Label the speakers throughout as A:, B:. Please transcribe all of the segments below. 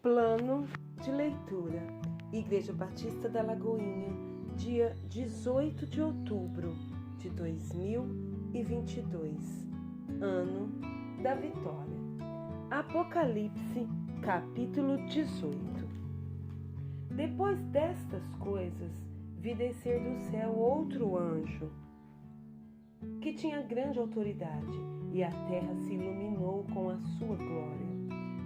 A: Plano de leitura. Igreja Batista da Lagoinha, dia 18 de outubro de 2022, ano da vitória. Apocalipse, capítulo 18. Depois destas coisas, vi descer do céu outro anjo, que tinha grande autoridade, e a terra se iluminou com a sua glória.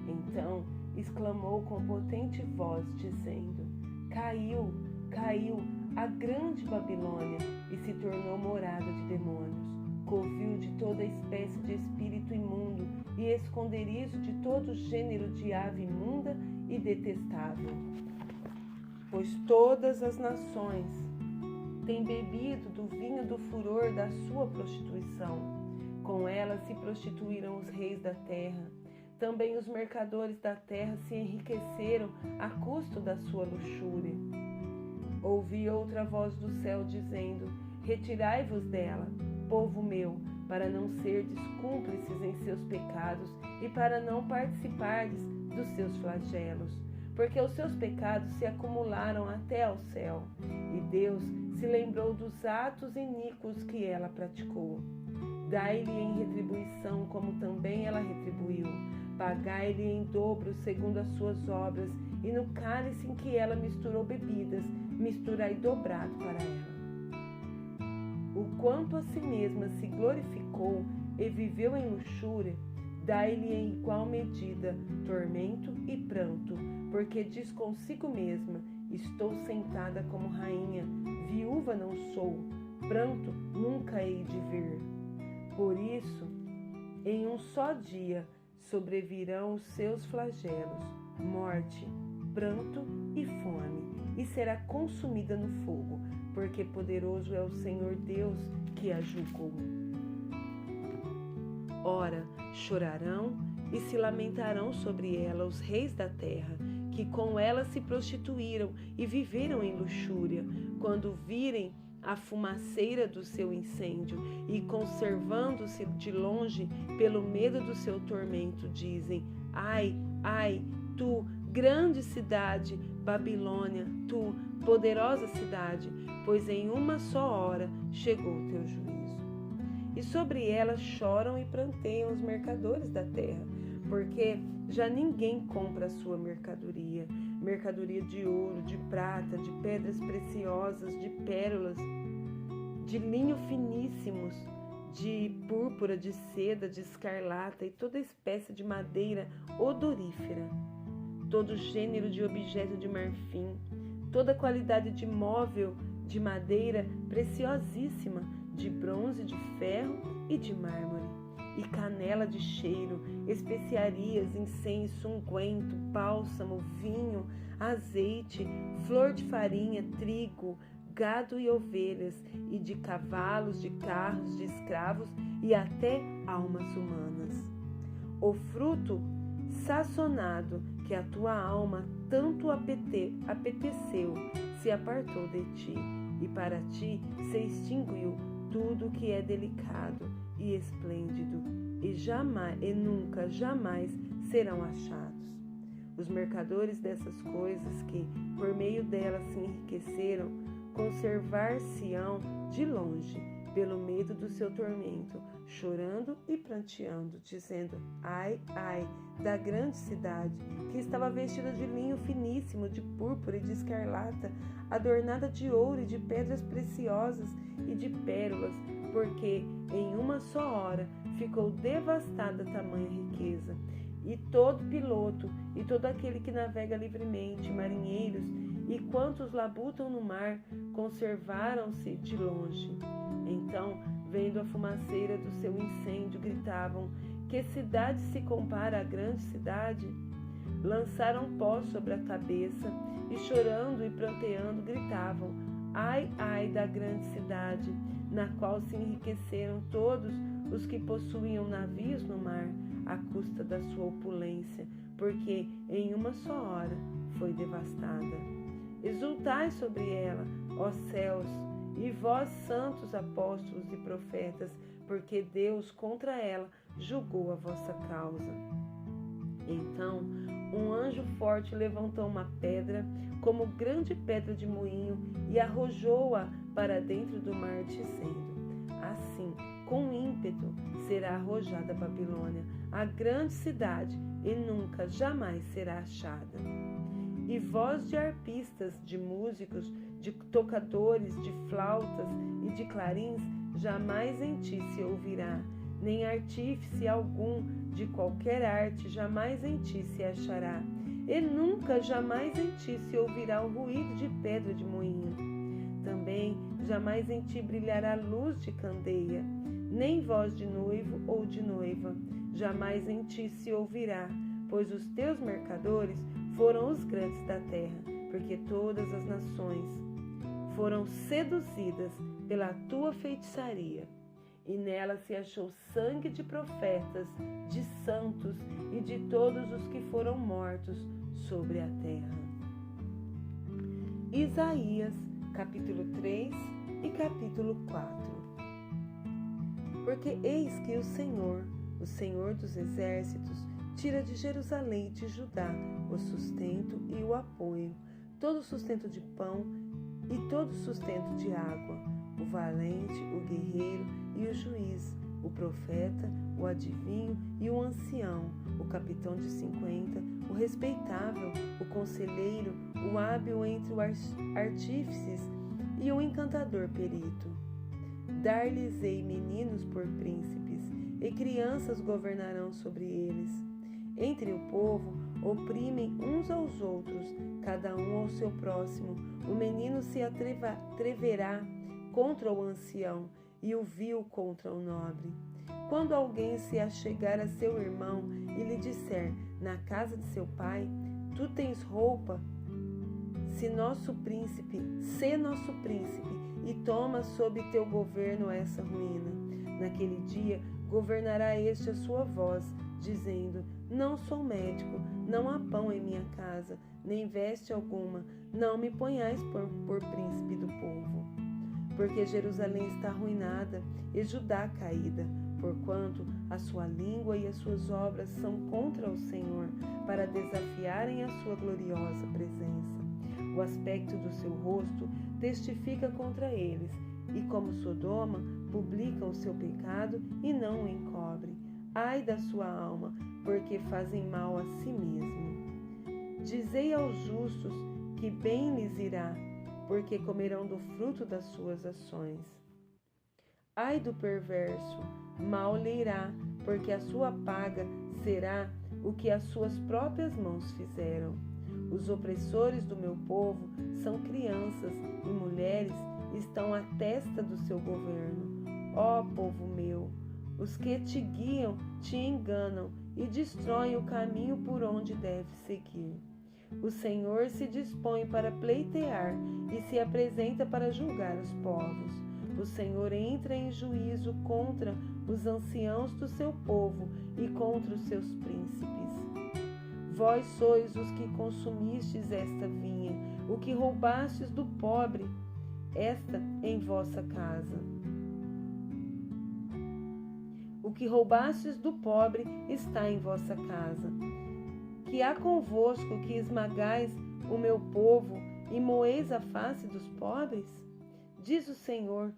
A: Então exclamou com potente voz, dizendo: Caiu, caiu a grande Babilônia, e se tornou morada de demônios, covil de toda espécie de espírito imundo e esconderijo de todo gênero de ave imunda e detestável. Pois todas as nações têm bebido do vinho do furor da sua prostituição. Com ela se prostituíram os reis da terra. Também os mercadores da terra se enriqueceram a custo da sua luxúria. Ouvi outra voz do céu dizendo: Retirai-vos dela, povo meu, para não serdes cúmplices em seus pecados e para não participardes dos seus flagelos, porque os seus pecados se acumularam até ao céu, e Deus se lembrou dos atos iníquos que ela praticou. Dai-lhe em retribuição como também ela retribuiu. Pagai-lhe em dobro segundo as suas obras, e no cálice em que ela misturou bebidas, misturai dobrado para ela. O quanto a si mesma se glorificou e viveu em luxúria, dai-lhe em igual medida tormento e pranto, porque diz consigo mesma: estou sentada como rainha, viúva não sou, pranto nunca hei de ver. Por isso, em um só dia sobrevirão os seus flagelos, morte, pranto e fome, e será consumida no fogo, porque poderoso é o Senhor Deus que a julgou. Ora, chorarão e se lamentarão sobre ela os reis da terra, que com ela se prostituíram e viveram em luxúria, quando virem a fumaceira do seu incêndio, e conservando-se de longe pelo medo do seu tormento, dizem: Ai, ai, tu, grande cidade, Babilônia, tu, poderosa cidade, pois em uma só hora chegou o teu juízo. E sobre ela choram e pranteiam os mercadores da terra, porque já ninguém compra a sua mercadoria de ouro, de prata, de pedras preciosas, de pérolas, de linho finíssimos, de púrpura, de seda, de escarlata e toda espécie de madeira odorífera, todo gênero de objeto de marfim, toda qualidade de móvel de madeira preciosíssima, de bronze, de ferro e de mármore, e canela de cheiro, especiarias, incenso, unguento, bálsamo, vinho, azeite, flor de farinha, trigo, gado e ovelhas, e de cavalos, de carros, de escravos e até almas humanas. O fruto sazonado que a tua alma tanto apeteceu se apartou de ti, e para ti se extinguiu tudo que é delicado e esplêndido, e nunca jamais serão achados. Os mercadores dessas coisas que, por meio delas, se enriqueceram, conservar-se-ão de longe, pelo medo do seu tormento, chorando e pranteando, dizendo: Ai, ai, da grande cidade, que estava vestida de linho finíssimo, de púrpura e de escarlata, adornada de ouro e de pedras preciosas e de pérolas, porque em uma só hora ficou devastada tamanha riqueza. E todo piloto, e todo aquele que navega livremente, marinheiros, e quantos labutam no mar, conservaram-se de longe. Então, vendo a fumaceira do seu incêndio, gritavam: Que cidade se compara à grande cidade? Lançaram pó sobre a cabeça, e chorando e pranteando, gritavam: Ai, ai da grande cidade, na qual se enriqueceram todos os que possuíam navios no mar, à custa da sua opulência, porque em uma só hora foi devastada. Exultai sobre ela, ó céus, e vós, santos apóstolos e profetas, porque Deus contra ela julgou a vossa causa. Então um anjo anjo forte levantou uma pedra, como grande pedra de moinho, e arrojou-a para dentro do mar, dizendo: assim, com ímpeto, será arrojada a Babilônia, a grande cidade, e nunca, jamais será achada. E voz de arpistas, de músicos, de tocadores, de flautas e de clarins, jamais em ti se ouvirá, nem artífice algum de qualquer arte jamais em ti se achará, e nunca jamais em ti se ouvirá o ruído de pedra de moinho. Também jamais em ti brilhará luz de candeia, nem voz de noivo ou de noiva, jamais em ti se ouvirá, pois os teus mercadores foram os grandes da terra, porque todas as nações foram seduzidas pela tua feitiçaria. E nela se achou sangue de profetas, de santos e de todos os que foram mortos sobre a terra. Isaías, capítulo 3 e capítulo 4. Porque eis que o Senhor dos exércitos, tira de Jerusalém e de Judá o sustento e o apoio, todo o sustento de pão e todo o sustento de água, o valente, o guerreiro e o juiz, o profeta, o adivinho e o ancião, o capitão de 50, o respeitável, o conselheiro, o hábil entre os artífices e o encantador perito. Dar-lhes-ei meninos por príncipes, e crianças governarão sobre eles. Entre o povo oprimem uns aos outros, cada um ao seu próximo. O menino se atreverá contra o ancião, e o vil contra o nobre. Quando alguém se achegar a seu irmão e lhe disser, na casa de seu pai, tu tens roupa, sê nosso príncipe, e toma sob teu governo essa ruína. Naquele dia governará este a sua voz, dizendo: não sou médico, não há pão em minha casa, nem veste alguma, não me ponhais por príncipe do povo. Porque Jerusalém está arruinada e Judá caída, porquanto a sua língua e as suas obras são contra o Senhor, para desafiarem a sua gloriosa presença. O aspecto do seu rosto testifica contra eles, e como Sodoma, publicam o seu pecado e não o encobre. Ai da sua alma, porque fazem mal a si mesmo. Dizei aos justos que bem lhes irá, porque comerão do fruto das suas ações. Ai do perverso, mal lhe irá, porque a sua paga será o que as suas próprias mãos fizeram. Os opressores do meu povo são crianças, e mulheres estão à testa do seu governo. Ó povo meu, os que te guiam te enganam e destroem o caminho por onde deve seguir. O Senhor se dispõe para pleitear e se apresenta para julgar os povos. O Senhor entra em juízo contra os anciãos do seu povo e contra os seus príncipes. Vós sois os que consumistes esta vinha, o que roubastes do pobre, esta em vossa casa. O que roubastes do pobre está em vossa casa. Que há convosco que esmagais o meu povo e moeis a face dos pobres? Diz o Senhor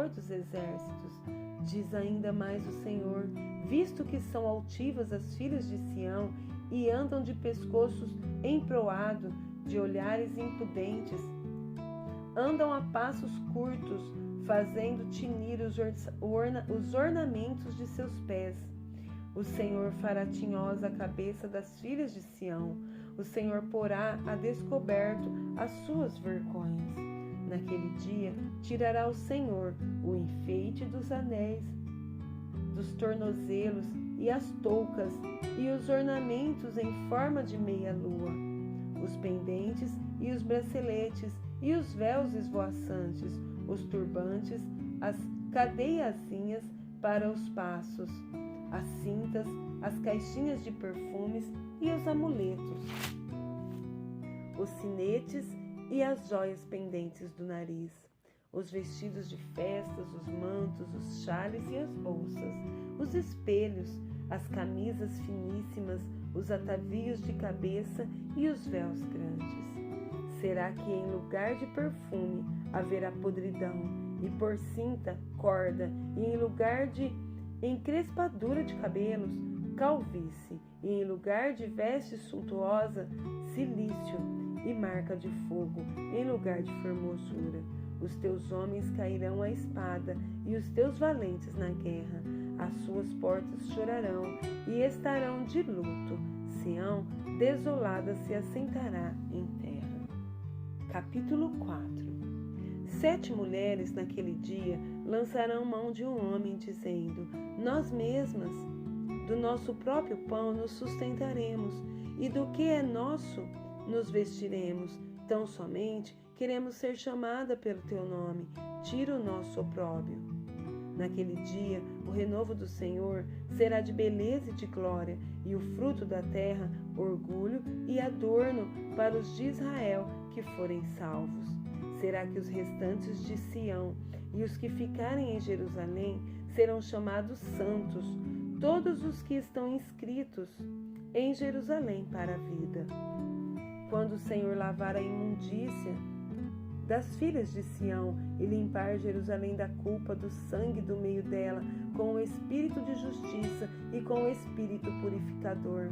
A: dos exércitos. Diz ainda mais o Senhor: visto que são altivas as filhas de Sião e andam de pescoços emproado, de olhares impudentes, andam a passos curtos, fazendo tinir os ornamentos de seus pés. O Senhor fará tinhosa a cabeça das filhas de Sião. O Senhor porá a descoberto as suas vergonhas. Naquele dia tirará o Senhor o enfeite dos anéis, dos tornozelos e as toucas, e os ornamentos em forma de meia-lua, os pendentes e os braceletes, e os véus esvoaçantes, os turbantes, as cadeiazinhas para os passos, as cintas, as caixinhas de perfumes e os amuletos, os sinetes e as joias pendentes do nariz, os vestidos de festas, os mantos, os xales e as bolsas, os espelhos, as camisas finíssimas, os atavios de cabeça e os véus grandes. Será que em lugar de perfume haverá podridão, e por cinta, corda, e em lugar de encrespadura de cabelos, calvície, e em lugar de veste suntuosa, cilício e marca de fogo, em lugar de formosura? Os teus homens cairão à espada, e os teus valentes na guerra. As suas portas chorarão e estarão de luto. Sião, desolada, se assentará em terra. Capítulo 4. 7 mulheres naquele dia lançarão mão de um homem, dizendo: Nós mesmas, do nosso próprio pão nos sustentaremos, e do que é nosso nos vestiremos. Tão somente queremos ser chamada pelo teu nome. Tira o nosso opróbrio. Naquele dia, o renovo do Senhor será de beleza e de glória, e o fruto da terra, orgulho e adorno para os de Israel que forem salvos. Será que os restantes de Sião e os que ficarem em Jerusalém serão chamados santos, todos os que estão inscritos em Jerusalém para a vida. Quando o Senhor lavar a imundícia das filhas de Sião e limpar Jerusalém da culpa do sangue do meio dela, com o espírito de justiça e com o espírito purificador.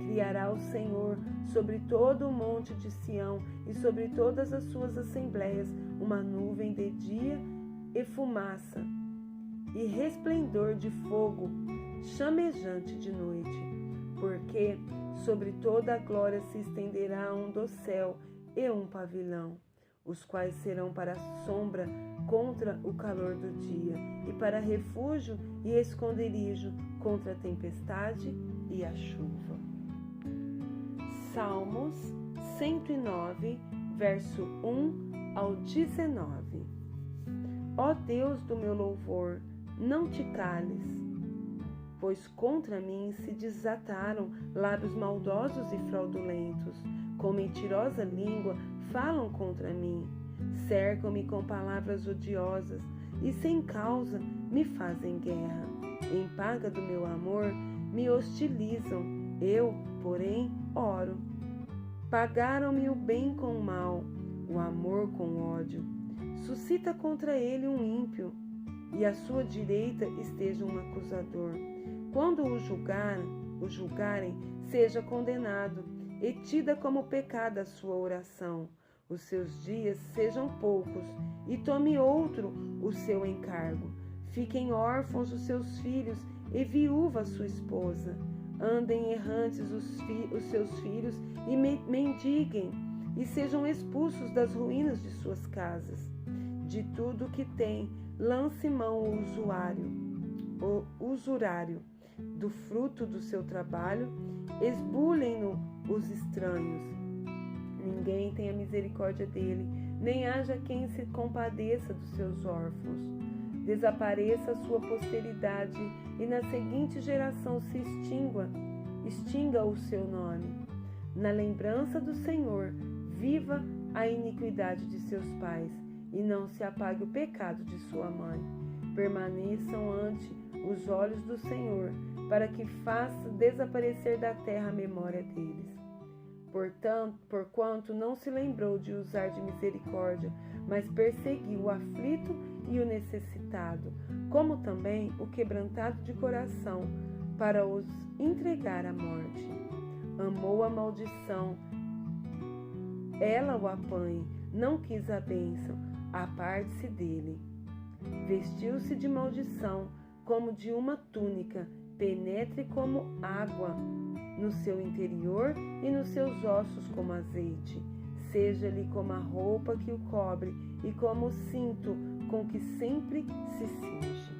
A: Criará o Senhor sobre todo o monte de Sião e sobre todas as suas assembleias uma nuvem de dia e fumaça, e resplendor de fogo chamejante de noite. Porque sobre toda a glória se estenderá um dossel e um pavilhão, os quais serão para sombra contra o calor do dia, e para refúgio e esconderijo contra a tempestade e a chuva. Salmos 109, verso 1 ao 19. Ó Deus do meu louvor, não te cales, pois contra mim se desataram lábios maldosos e fraudulentos, com mentirosa língua falam contra mim, cercam-me com palavras odiosas e sem causa me fazem guerra. Em paga do meu amor me hostilizam, eu, porém, oro. Pagaram-me o bem com o mal, o amor com o ódio. Suscita contra ele um ímpio, e à sua direita esteja um acusador. Quando o julgarem, seja condenado, e tida como pecado a sua oração. Os seus dias sejam poucos, e tome outro o seu encargo. Fiquem órfãos os seus filhos, e viúva a sua esposa. Andem errantes os seus filhos, e mendiguem, e sejam expulsos das ruínas de suas casas. De tudo o que tem, lance mão o usurário. Do fruto do seu trabalho, esbulhem-no os estranhos. Ninguém tenha misericórdia dele, nem haja quem se compadeça dos seus órfãos. Desapareça a sua posteridade, e na seguinte geração se extinga o seu nome. Na lembrança do Senhor, viva a iniquidade de seus pais, e não se apague o pecado de sua mãe. Permaneçam ante os olhos do Senhor, para que faça desaparecer da terra a memória deles. Porquanto não se lembrou de usar de misericórdia, mas perseguiu o aflito e o necessitado, como também o quebrantado de coração, para os entregar à morte. Amou a maldição, ela o apanhe, não quis a bênção, aparte-se dele. Vestiu-se de maldição, como de uma túnica, penetre como água no seu interior e nos seus ossos como azeite. Seja-lhe como a roupa que o cobre e como o cinto com que sempre se cinge.